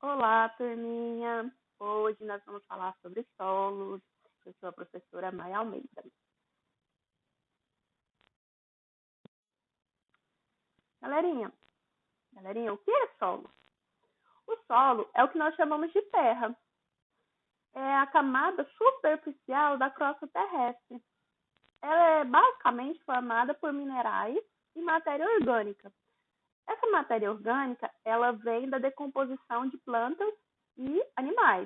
Olá, turminha! Hoje nós vamos falar sobre solos. Eu sou a professora Maia Almeida. Galerinha, o que é solo? O solo é o que nós chamamos de terra. É a camada superficial da crosta terrestre. Ela é basicamente formada por minerais e matéria orgânica. Essa matéria orgânica, ela vem da decomposição de plantas e animais.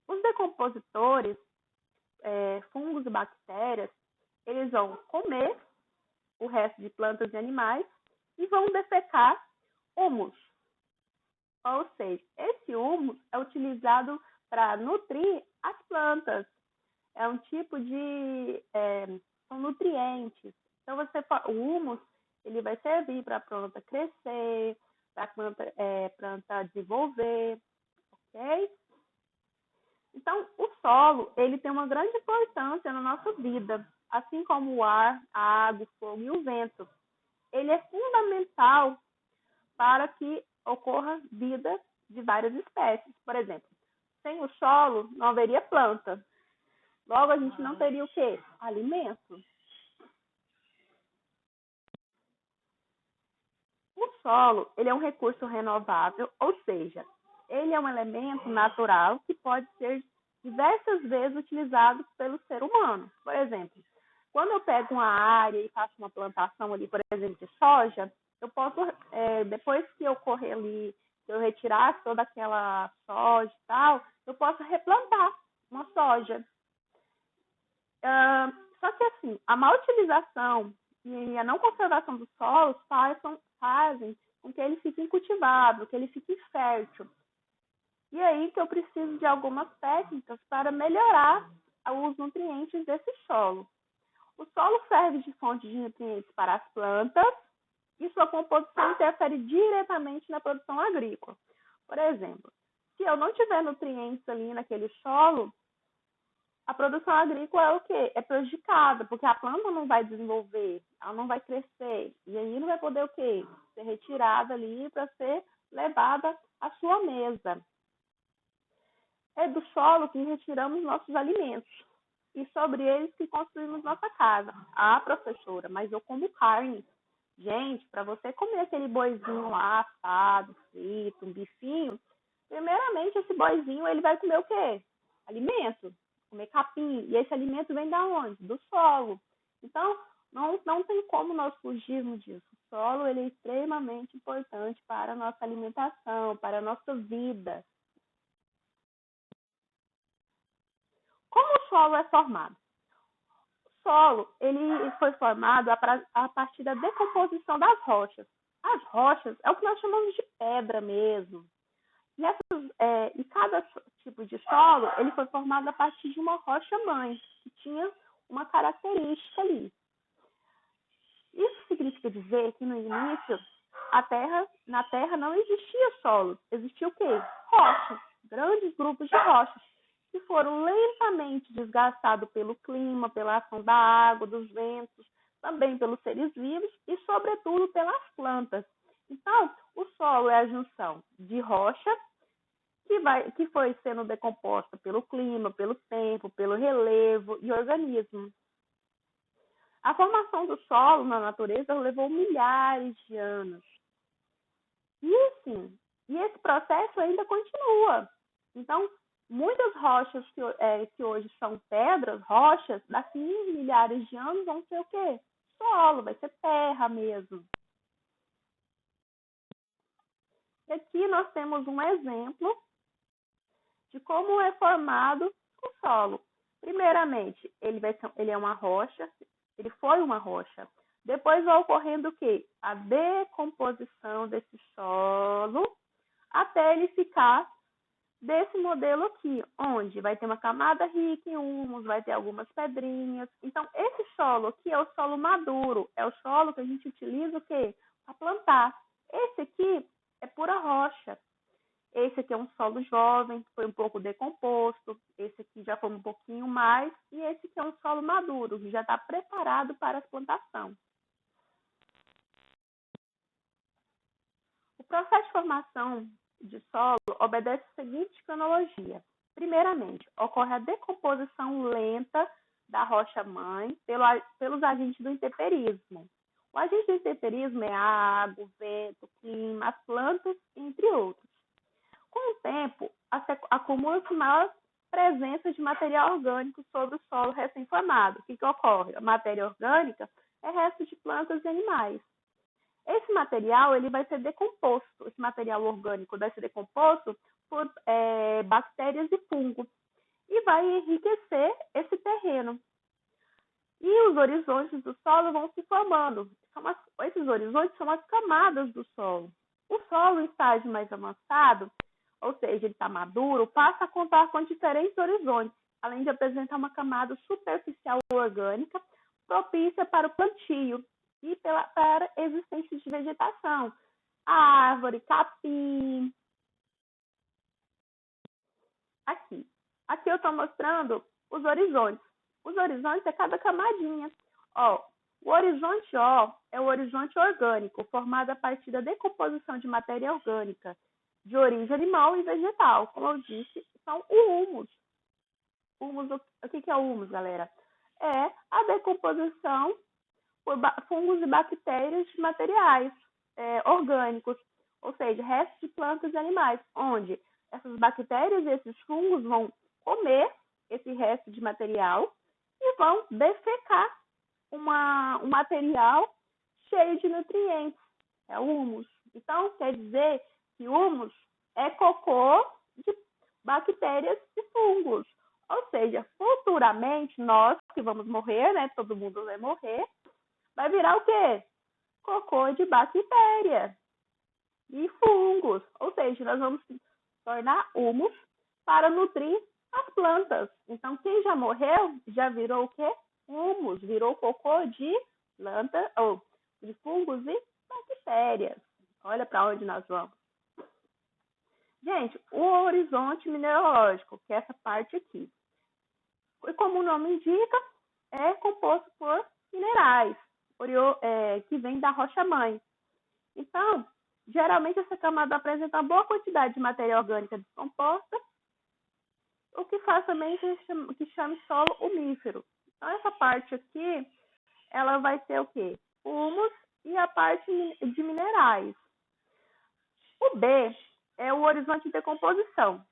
Os decompositores, fungos e bactérias, eles vão comer o resto de plantas e animais e vão defecar humus. Ou seja, esse humus é utilizado para nutrir as plantas. É um tipo de... são nutrientes. Então, o humus ele vai servir para a planta crescer, para a planta desenvolver, ok? Então, o solo ele tem uma grande importância na nossa vida, assim como o ar, a água, o fogo e o vento. Ele é fundamental para que ocorra vida de várias espécies. Por exemplo, sem o solo não haveria planta. Logo, a gente não teria o quê? Alimento. O solo ele é um recurso renovável, ou seja, ele é um elemento natural que pode ser diversas vezes utilizado pelo ser humano. Por exemplo, quando eu pego uma área e faço uma plantação ali, por exemplo, de soja, eu posso, depois que eu correr ali, que eu retirar toda aquela soja e tal, eu posso replantar uma soja. Só que assim, a má utilização e a não conservação dos solos fazem com que ele fique incultivável, que ele fique fértil. E aí que eu preciso de algumas técnicas para melhorar os nutrientes desse solo. O solo serve de fonte de nutrientes para as plantas e sua composição interfere diretamente na produção agrícola. Por exemplo, se eu não tiver nutrientes ali naquele solo, a produção agrícola é o quê? É prejudicada, porque a planta não vai desenvolver, ela não vai crescer. E aí não vai poder o quê? Ser retirada ali para ser levada à sua mesa. É do solo que retiramos nossos alimentos. E sobre eles que construímos nossa casa. Ah, professora, mas eu como carne. Gente, para você comer aquele boizinho lá, assado, frito, um bifinho, primeiramente esse boizinho ele vai comer o quê? Alimento, comer capim. E esse alimento vem da onde? Do solo. Então, não tem como nós fugirmos disso. O solo ele é extremamente importante para a nossa alimentação, para a nossa vida. Como o solo é formado? O solo ele foi formado a partir da decomposição das rochas. As rochas é o que nós chamamos de pedra mesmo. E cada tipo de solo ele foi formado a partir de uma rocha-mãe, que tinha uma característica ali. Isso significa dizer que no início na Terra não existia solo, existia o quê? Rochas, grandes grupos de rochas, que foram lentamente desgastados pelo clima, pela ação da água, dos ventos, também pelos seres vivos e, sobretudo, pelas plantas. Então, o solo é a junção de rocha que foi sendo decomposta pelo clima, pelo tempo, pelo relevo e organismo. A formação do solo na natureza levou milhares de anos. E esse processo ainda continua. Então, muitas rochas que hoje são pedras, rochas, daqui a milhares de anos vão ser o quê? Solo, vai ser terra mesmo. E aqui nós temos um exemplo de como é formado o solo. Primeiramente, ele é uma rocha, ele foi uma rocha. Depois vai ocorrendo o quê? A decomposição desse solo até ele ficar desse modelo aqui, onde vai ter uma camada rica em humus, vai ter algumas pedrinhas. Então, esse solo aqui é o solo maduro, é o solo que a gente utiliza o quê? Para plantar. Esse aqui é pura rocha. Esse aqui é um solo jovem, que foi um pouco decomposto. Esse aqui já foi um pouquinho mais. E esse aqui é um solo maduro, que já está preparado para a plantação. O processo de formação de solo obedece a seguinte cronologia. Primeiramente, ocorre a decomposição lenta da rocha-mãe pelos agentes do intemperismo. O agente do intemperismo é a água, o vento, o clima, as plantas, entre outros. Com o tempo, acumula-se maior presença de material orgânico sobre o solo recém-formado. O que ocorre? A matéria orgânica é resto de plantas e animais. Esse material ele vai ser decomposto, esse material orgânico vai ser decomposto por bactérias e fungos e vai enriquecer esse terreno. E os horizontes do solo vão se formando. Esses horizontes são as camadas do solo. O solo, em estágio mais avançado, ou seja, ele está maduro, passa a contar com diferentes horizontes, além de apresentar uma camada superficial orgânica propícia para o plantio e para a existência de vegetação, árvore, capim. Aqui eu estou mostrando os horizontes. Os horizontes é cada camadinha. O horizonte O é o horizonte orgânico, formado a partir da decomposição de matéria orgânica de origem animal e vegetal. Como eu disse, são o humus. O que é o humus, galera? É a decomposição por fungos e bactérias de materiais orgânicos, ou seja, restos de plantas e animais, onde essas bactérias e esses fungos vão comer esse resto de material e vão defecar um material cheio de nutrientes, é o humus. Então, quer dizer que humus é cocô de bactérias e fungos. Ou seja, futuramente, nós que vamos morrer, né? Todo mundo vai morrer, vai virar o quê? Cocô de bactéria e fungos. Ou seja, nós vamos tornar humus para nutrir as plantas. Então, quem já morreu, já virou o quê? Humus, virou cocô de planta, ou de fungos e bactérias. Olha para onde nós vamos. Gente, o horizonte mineralógico, que é essa parte aqui. E como o nome indica, é composto por minerais, que vem da rocha-mãe. Então, geralmente essa camada apresenta uma boa quantidade de matéria orgânica descomposta, o que faz também que chame solo umífero. Então, essa parte aqui, ela vai ter o quê? O humus e a parte de minerais. O B é o horizonte de decomposição.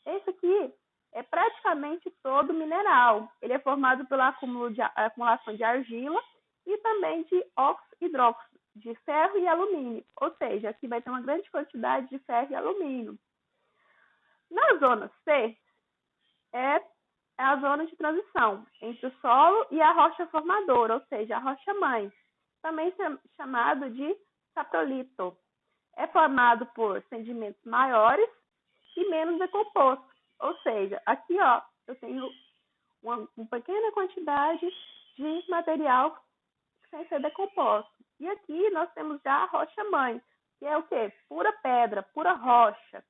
Esse aqui é praticamente todo mineral. Ele é formado pela acumulação de argila e também de óxido hidróxido, de ferro e alumínio. Ou seja, aqui vai ter uma grande quantidade de ferro e alumínio. Na zona C, é a zona de transição entre o solo e a rocha formadora, ou seja, a rocha-mãe, também chamado de saprolito. É formado por sedimentos maiores e menos decompostos. Ou seja, aqui eu tenho uma pequena quantidade de material sem ser decomposto. E aqui nós temos já a rocha-mãe, que é o quê? Pura pedra, pura rocha.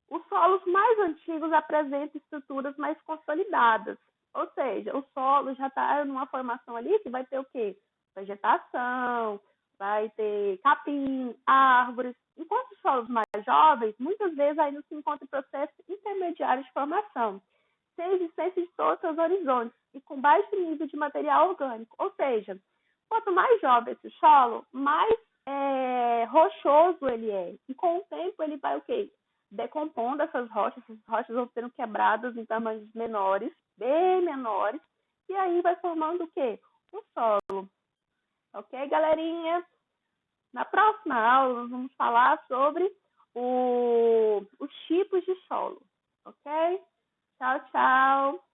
Os solos mais antigos apresentam estruturas mais consolidadas. Ou seja, o solo já está numa formação ali que vai ter o quê? Vegetação, vai ter capim, árvores. Enquanto os solos mais jovens, muitas vezes ainda se encontra em processo intermediário de formação, sem existência de todos os horizontes e com baixo nível de material orgânico. Ou seja, quanto mais jovem esse solo, mais rochoso ele é. E com o tempo ele vai o quê? Decompondo essas rochas vão sendo quebradas em tamanhos menores, bem menores, e aí vai formando o quê? Um solo. Ok, galerinha? Na próxima aula, nós vamos falar sobre os tipos de solo. Ok? Tchau, tchau.